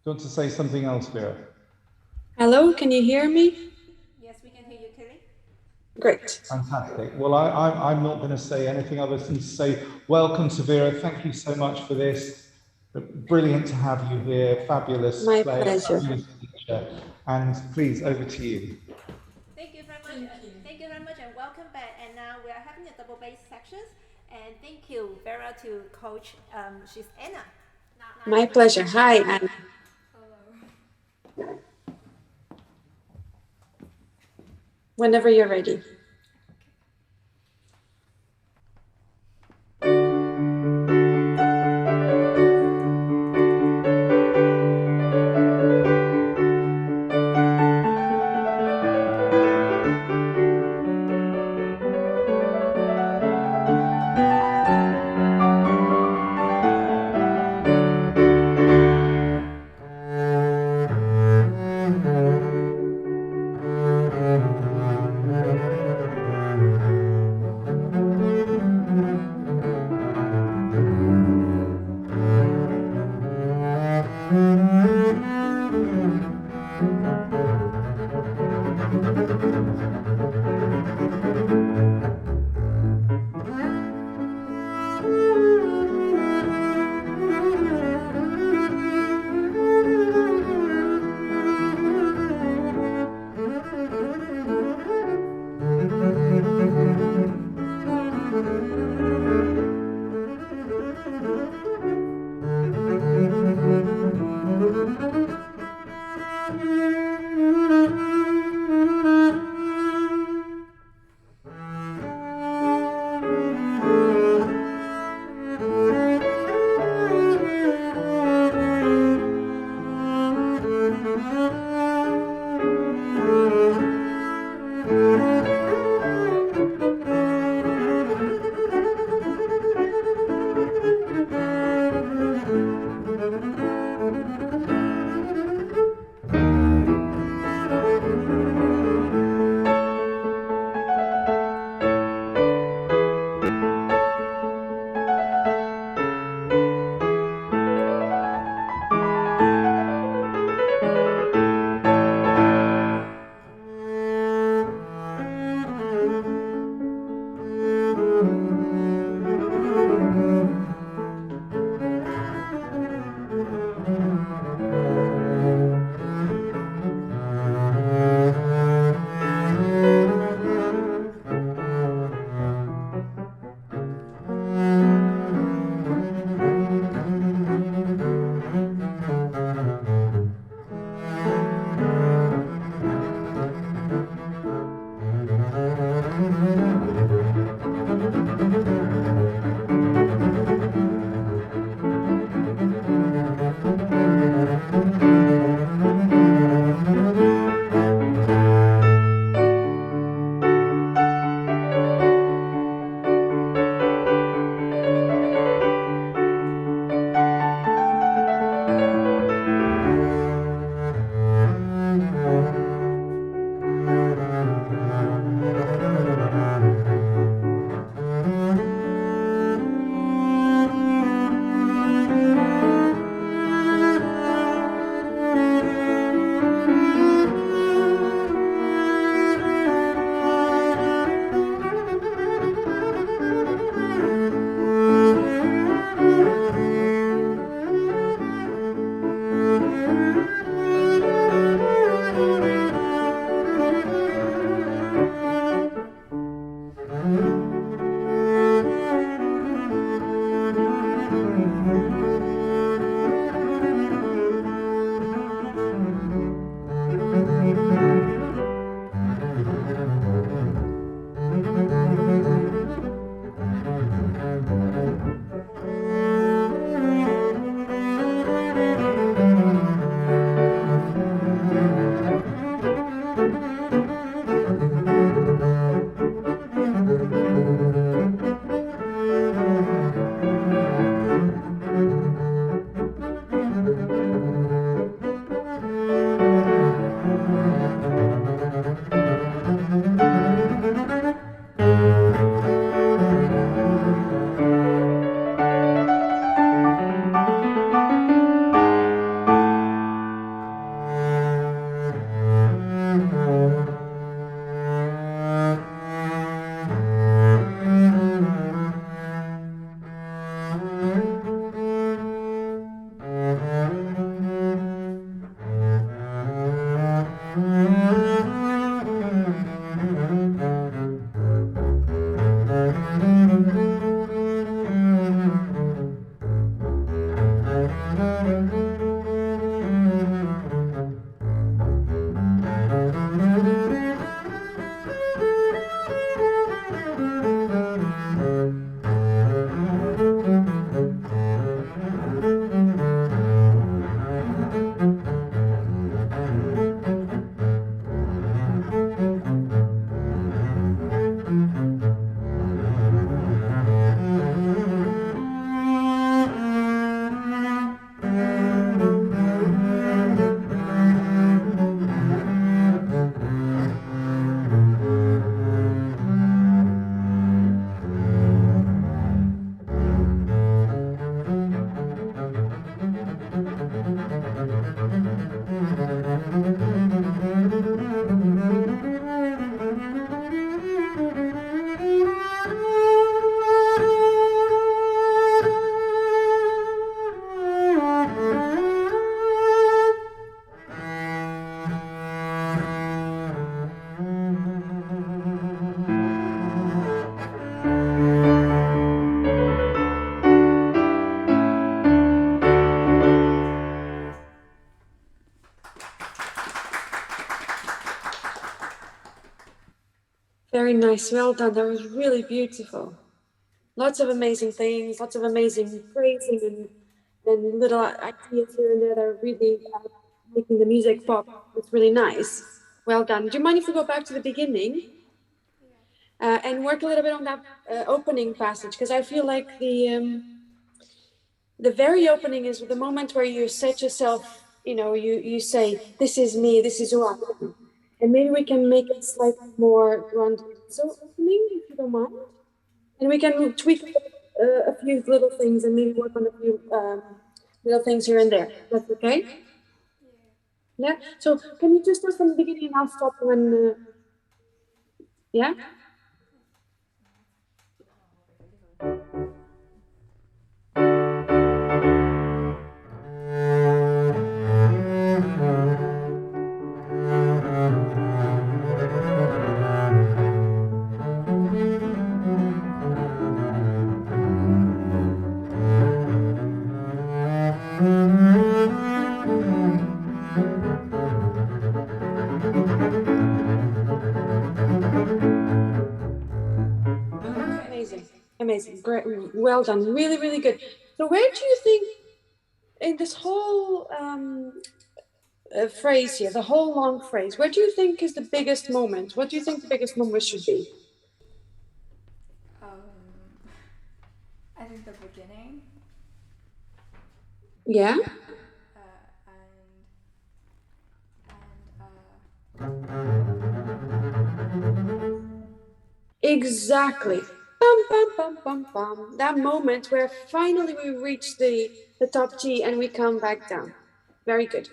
you want to say something else, Vera? Hello, can you hear me? Yes, we can hear you clearly. Great. Fantastic. Well, I'm not going to say anything other than to say welcome to Vera. Thank you so much for this. Brilliant to have you here. Fabulous My player, pleasure. fabulous teacher. And please, over to you. Thank you very much. Thank you very much and welcome back. And now we are having a double bass sections. And thank you, Vera, to coach. She's Anna. My pleasure. Hi, Anna. Hello. Whenever you're ready. Very nice, well done. That was really beautiful. Lots of amazing things, lots of amazing phrasing and little ideas here and there that are really making the music pop. It's really nice. Well done. Do you mind if we go back to the beginning and work a little bit on that opening passage? Because I feel like the very opening is the moment where you set yourself, you say, this is me, this is who I am. And maybe we can make it slightly more grounded. So opening, if you don't mind. And we can tweak a few little things and maybe work on a few little things here and there. That's okay? Yeah? So can you just start from the beginning and I'll stop when... yeah? Amazing, great, well done, really, really good. So where do you think, in this whole phrase here, the whole long phrase, where do you think is the biggest moment? What do you think the biggest moment should be? I think the beginning. Yeah? Exactly. Bum, bum, bum, bum, bum. That moment where finally we reach the top G and we come back down. Very good.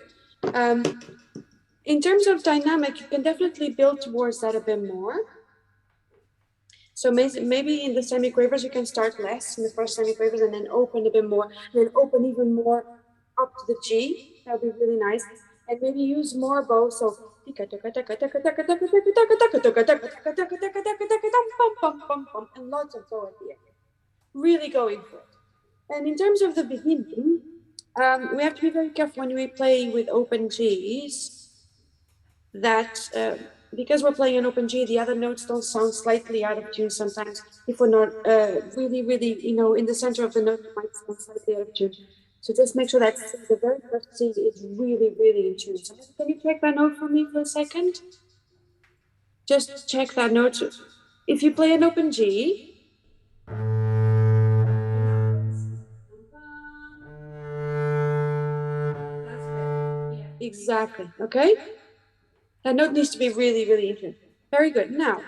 In terms of dynamic, you can definitely build towards that a bit more. So maybe in the semiquavers, you can start less in the first semiquavers and then open a bit more, and then open even more up to the G. That would be really nice. And maybe use more bow. So and lots of bow at the end. Really going for it. And in terms of the beginning, we have to be very careful when we play with open Gs that because we're playing an open G, the other notes don't sound slightly out of tune sometimes. If we're not really, in the center of the note, it might sound slightly out of tune. So just make sure that the very first C is really, really in tune. So can you check that note for me for a second? Just check that note. If you play an open G, exactly, okay? That note needs to be really, really in tune. Very good. Now,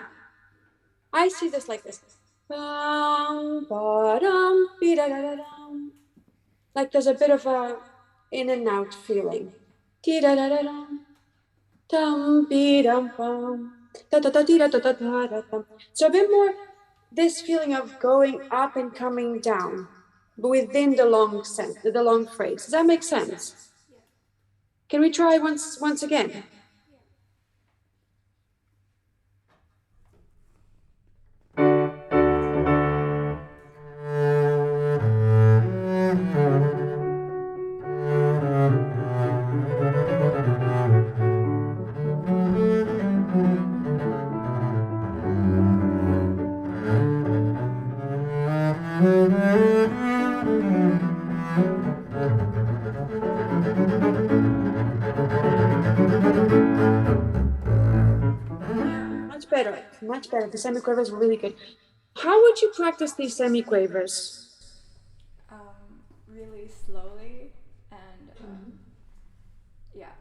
I see this like this. Like there's a bit of a in and out feeling. So a bit more this feeling of going up and coming down within the long phrase. Does that make sense? Can we try once again? Much better, much better. The semiquavers were really good. How would you practice these semiquavers? Really slowly and yeah.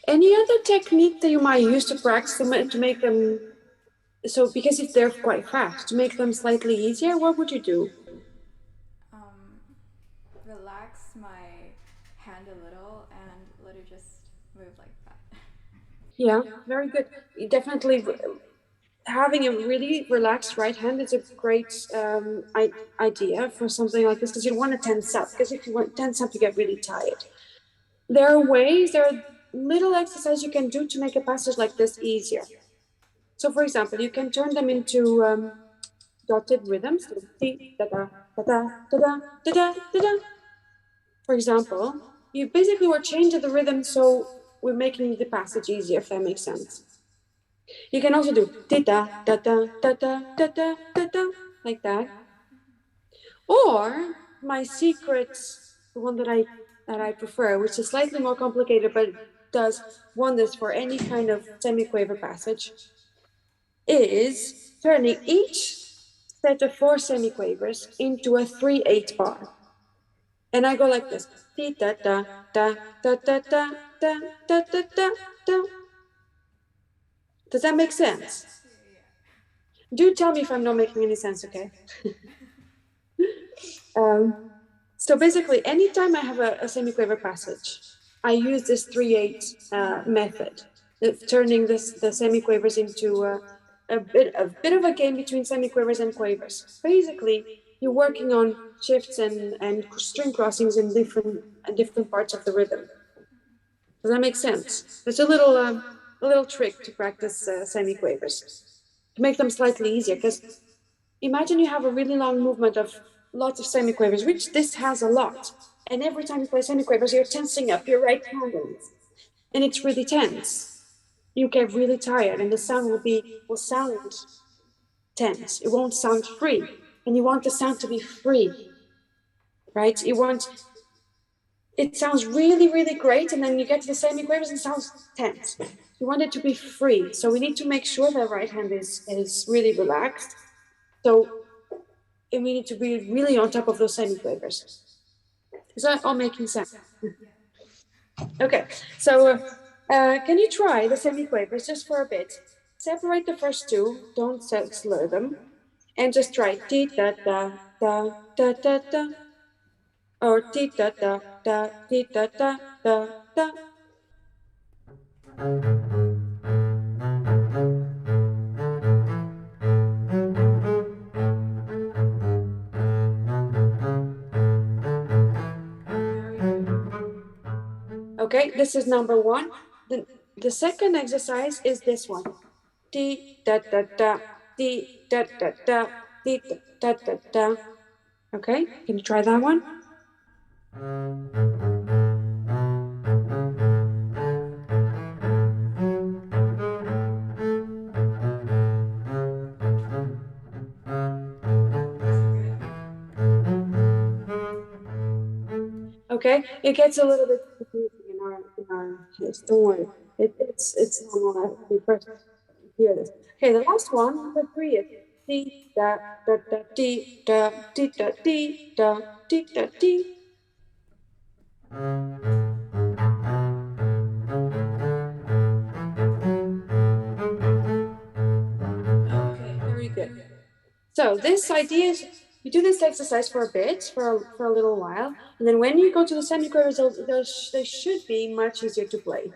Any other technique that you might use to practice them to make them, so because if they're quite fast, to make them slightly easier, what would you do? Relax my hand a little and let it just move like that. Yeah, very good. Definitely having a really relaxed right hand is a great idea for something like this, because you don't want to tense up, because if you want to tense up, you get really tired. There are little exercises you can do to make a passage like this easier. So for example, you can turn them into dotted rhythms. So, da da da da da da da da da da. For example, you basically were changing the rhythm, so we're making the passage easier, if that makes sense. You can also do da da da da da da da da da like that. Or my secret, the one that I prefer, which is slightly more complicated but does wonders for any kind of semiquaver passage, is turning each set of 4 semiquavers into a 3/8 bar. And I go like this. Da da da da da da da da da da da. Does that make sense? Do tell me if I'm not making any sense, okay? So basically, anytime I have a semiquaver passage, I use this 3/8 method of turning the semiquavers into a bit of a game between semiquavers and quavers. Basically, you're working on shifts and string crossings in different parts of the rhythm. Does that make sense? It's a little trick to practice semiquavers to make them slightly easier. Because imagine you have a really long movement of lots of semiquavers, which this has a lot. And every time you play semiquavers, you're tensing up your right hand, and it's really tense. You get really tired, and the sound will sound tense. It won't sound free, and you want the sound to be free, right? It sounds really, really great, and then you get to the semiquavers and it sounds tense. You want it to be free, so we need to make sure the right hand is really relaxed. So and we need to be really on top of those semiquavers. Is that all making sense? Okay, so can you try the semiquavers just for a bit? Separate the first 2, don't slur them, and just try ti da da da da da da, or ti da da da ti da da da da. Okay, this is number 1. The second exercise is this one. Di da da da, di da da da, di da da da. Okay, can you try that one? Okay, it gets a little bit confusing in our case. Don't worry, it's normal. We first hear this. Okay, the last one, number 3 is di da da da di da di da di da di da di. Okay, very good. So this idea is you do this exercise for a bit, for a little while, and then when you go to the semiquavers, they should be much easier to play.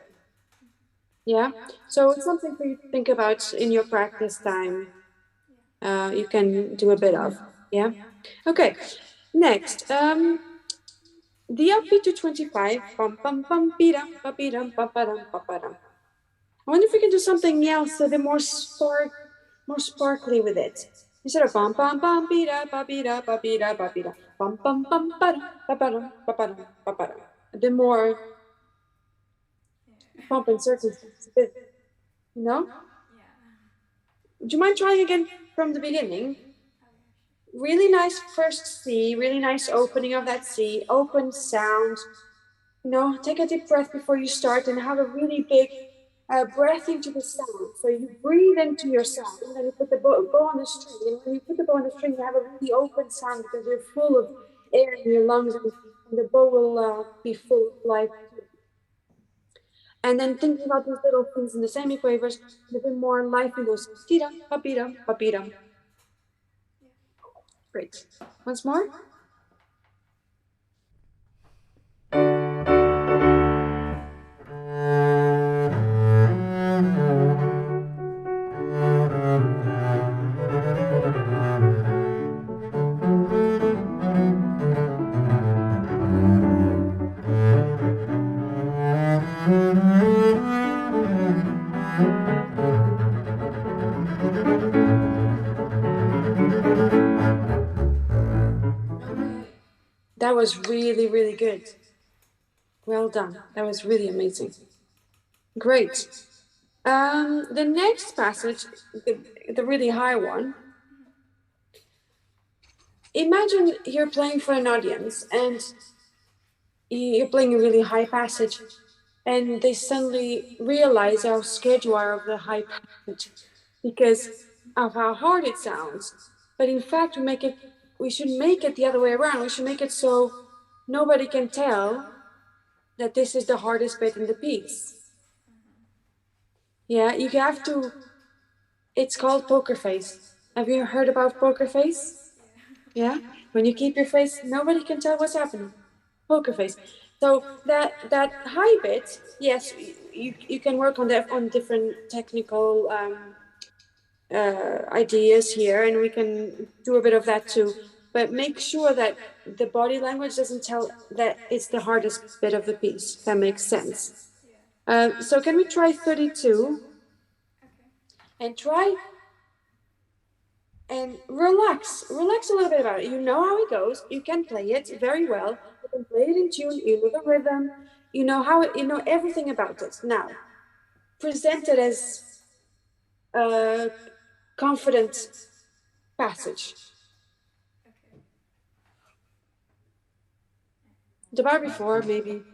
Yeah, so it's something for you to think about in your practice time. You can do a bit of, yeah. Okay, next, the upbeat to 25. Bum bum bum bidam ba bidam ba badam ba badam. I wonder if we can do something else a bit more sparkly with it. Instead of bum bum bum bida ba bida ba bida ba bida bum bum bum badam ba badam ba badam ba badam. A bit more pomp and circumstance, a bit, you know? Yeah. Do you mind trying again from the beginning? Really nice first C, really nice opening of that C, open sound. take a deep breath before you start and have a really big breath into the sound. So you breathe into your sound, and then you put the bow on the string. And when you put the bow on the string, you have a really open sound because you're full of air in your lungs, and the bow will be full of life too. And then thinking about these little things in the semiquavers, a bit more life in those ti-dum, pa-bi-dum, pa-bi-dum. Great. Once more. That was really, really good. Well done. That was really amazing. Great. The next passage, the really high one. Imagine you're playing for an audience and you're playing a really high passage, and they suddenly realize how scared you are of the high passage because of how hard it sounds. But in fact, we should make it the other way around. We should make it so nobody can tell that this is the hardest bit in the piece. Yeah, you have to, it's called poker face. Have you heard about poker face? Yeah, when you keep your face, nobody can tell what's happening. Poker face. So that high bit, yes, you can work on different technical ideas here, and we can do a bit of that too. But make sure that the body language doesn't tell that it's the hardest bit of the piece. That makes sense. So can we try 32? And try and relax a little bit about it. You know how it goes. You can play it very well. You can play it in tune. You know the rhythm. You know how it, you know everything about it. Now, present it as a confident passage. The bar before, maybe.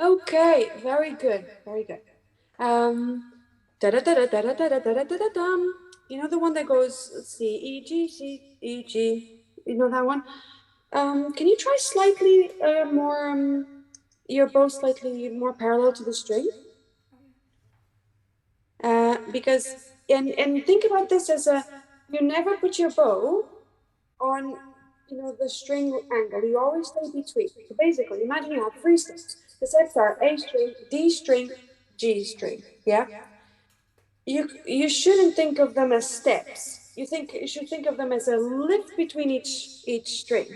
Okay, very good, very good. Da da da da da da da da da da da. You know the one that goes C E G C E G. You know that one. Can you try slightly more? Your bow slightly more parallel to the string. Because and think about this as you never put your bow on the string angle. You always stay between. So basically, imagine you have three steps. The steps are A string, D string, G string. Yeah. You shouldn't think of them as steps. You should think of them as a lift between each string.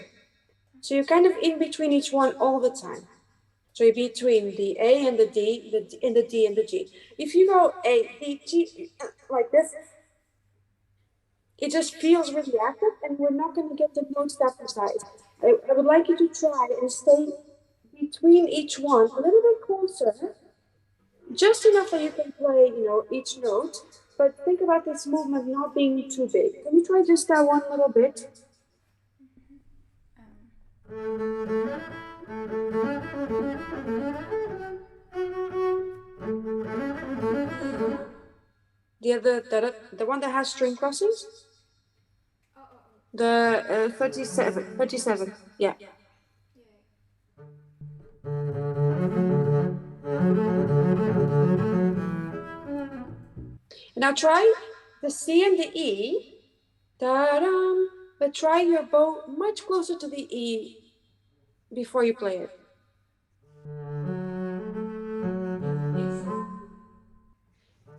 So you're kind of in between each one all the time. So you're between the A and the D, and the D and the G. If you go A, D, G like this, it just feels really active, and we're not going to get the notes that precise. I would like you to try and stay between each one a little bit closer, just enough that you can play, each note. But think about this movement not being too big. Can you try just that one little bit? The one that has string crossings? The 37, yeah. Now try the C and the E, da-dum, but try your bow much closer to the E before you play it.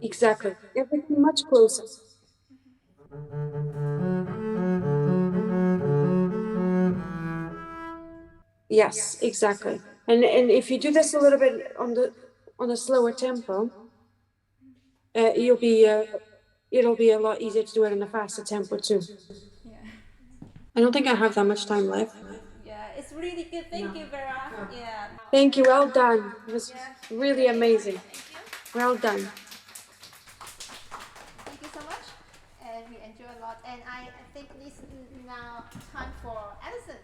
Exactly, everything much closer. Yes, exactly. And if you do this a little bit on a slower tempo, it'll be a lot easier to do it in a faster tempo too. Yeah. I don't think I have that much time left. Yeah, it's really good. Thank you, Vera. Yeah. Thank you. Well done. It was Yeah. really amazing. Thank you. Well done. Thank you so much. And we enjoy a lot. And I think this is now time for Alison.